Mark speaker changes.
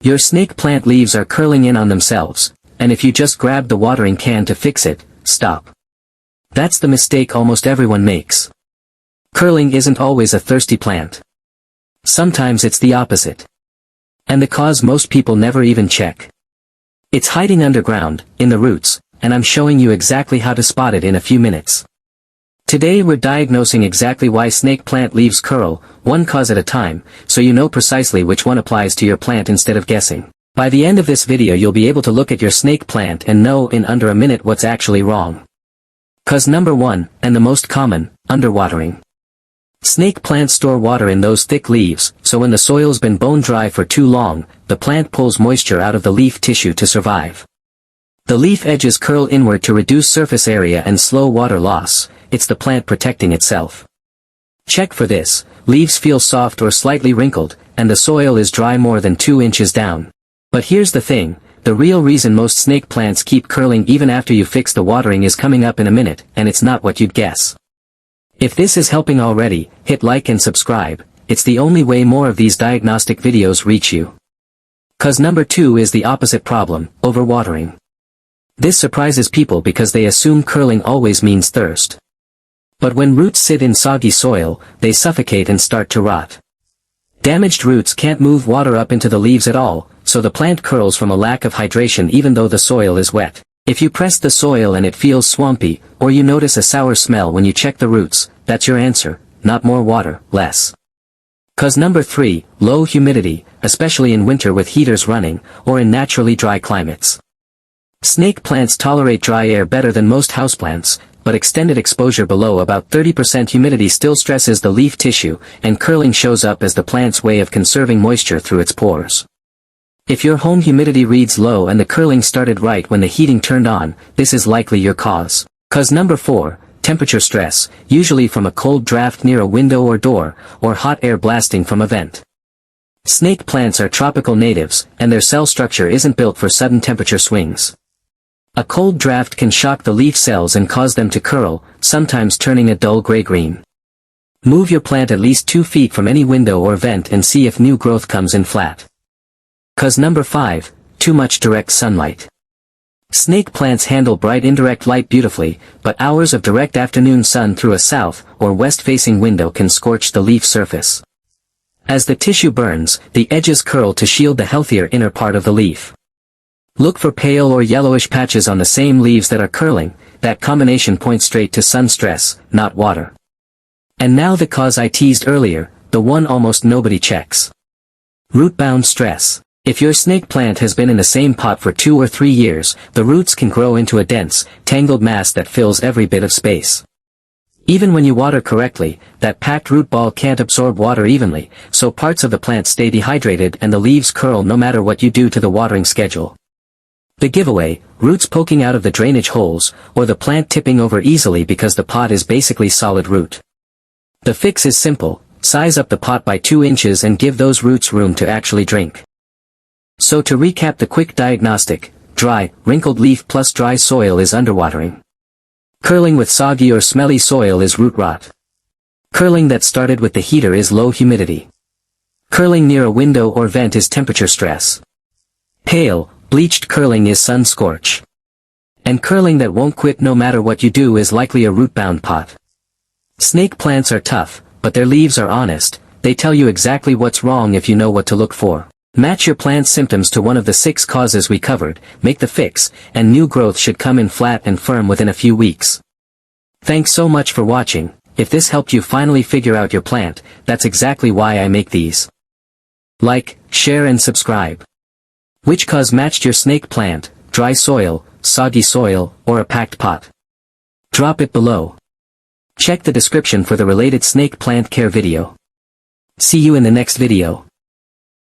Speaker 1: Your snake plant leaves are curling in on themselves, and if you just grab the watering can to fix it, stop. That's the mistake almost everyone makes. Curling isn't always a thirsty plant. Sometimes it's the opposite. And the cause most people never even check. It's hiding underground, in the roots, and I'm showing you exactly how to spot it in a few minutes. Today we're diagnosing exactly why snake plant leaves curl, one cause at a time, so you know precisely which one applies to your plant instead of guessing. By the end of this video you'll be able to look at your snake plant and know in under a minute what's actually wrong. Cause number 1, and the most common, underwatering. Snake plants store water in those thick leaves, so when the soil's been bone dry for too long, the plant pulls moisture out of the leaf tissue to survive. The leaf edges curl inward to reduce surface area and slow water loss. It's the plant protecting itself. Check for this, leaves feel soft or slightly wrinkled, and the soil is dry more than 2 inches down. But here's the thing, the real reason most snake plants keep curling even after you fix the watering is coming up in a minute, and it's not what you'd guess. If this is helping already, hit like and subscribe, it's the only way more of these diagnostic videos reach you. Cause number 2 is the opposite problem, overwatering. This surprises people because they assume curling always means thirst. But when roots sit in soggy soil, they suffocate and start to rot. Damaged roots can't move water up into the leaves at all, so the plant curls from a lack of hydration even though the soil is wet. If you press the soil and it feels swampy, or you notice a sour smell when you check the roots, that's your answer, not more water, less. Cause number 3, low humidity, especially in winter with heaters running, or in naturally dry climates. Snake plants tolerate dry air better than most houseplants, but extended exposure below about 30% humidity still stresses the leaf tissue, and curling shows up as the plant's way of conserving moisture through its pores. If your home humidity reads low and the curling started right when the heating turned on, this is likely your cause. Cause number 4, temperature stress, usually from a cold draft near a window or door, or hot air blasting from a vent. Snake plants are tropical natives, and their cell structure isn't built for sudden temperature swings. A cold draft can shock the leaf cells and cause them to curl, sometimes turning a dull gray-green. Move your plant at least 2 feet from any window or vent and see if new growth comes in flat. Cause number 5, too much direct sunlight. Snake plants handle bright indirect light beautifully, but hours of direct afternoon sun through a south or west-facing window can scorch the leaf surface. As the tissue burns, the edges curl to shield the healthier inner part of the leaf. Look for pale or yellowish patches on the same leaves that are curling. That combination points straight to sun stress, not water. And now the cause I teased earlier, the one almost nobody checks. Root-bound stress. If your snake plant has been in the same pot for 2 or 3 years, the roots can grow into a dense, tangled mass that fills every bit of space. Even when you water correctly, that packed root ball can't absorb water evenly, so parts of the plant stay dehydrated and the leaves curl no matter what you do to the watering schedule. The giveaway, roots poking out of the drainage holes, or the plant tipping over easily because the pot is basically solid root. The fix is simple, size up the pot by 2 inches and give those roots room to actually drink. So to recap the quick diagnostic, dry, wrinkled leaf plus dry soil is underwatering. Curling with soggy or smelly soil is root rot. Curling that started with the heater is low humidity. Curling near a window or vent is temperature stress. Pale, bleached curling is sun scorch. And curling that won't quit no matter what you do is likely a root-bound pot. Snake plants are tough, but their leaves are honest. They tell you exactly what's wrong if you know what to look for. Match your plant's symptoms to one of the 6 causes we covered, make the fix, and new growth should come in flat and firm within a few weeks. Thanks so much for watching. If this helped you finally figure out your plant, that's exactly why I make these. Like, share and subscribe. Which cause matched your snake plant, dry soil, soggy soil, or a packed pot? Drop it below. Check the description for the related snake plant care video. See you in the next video.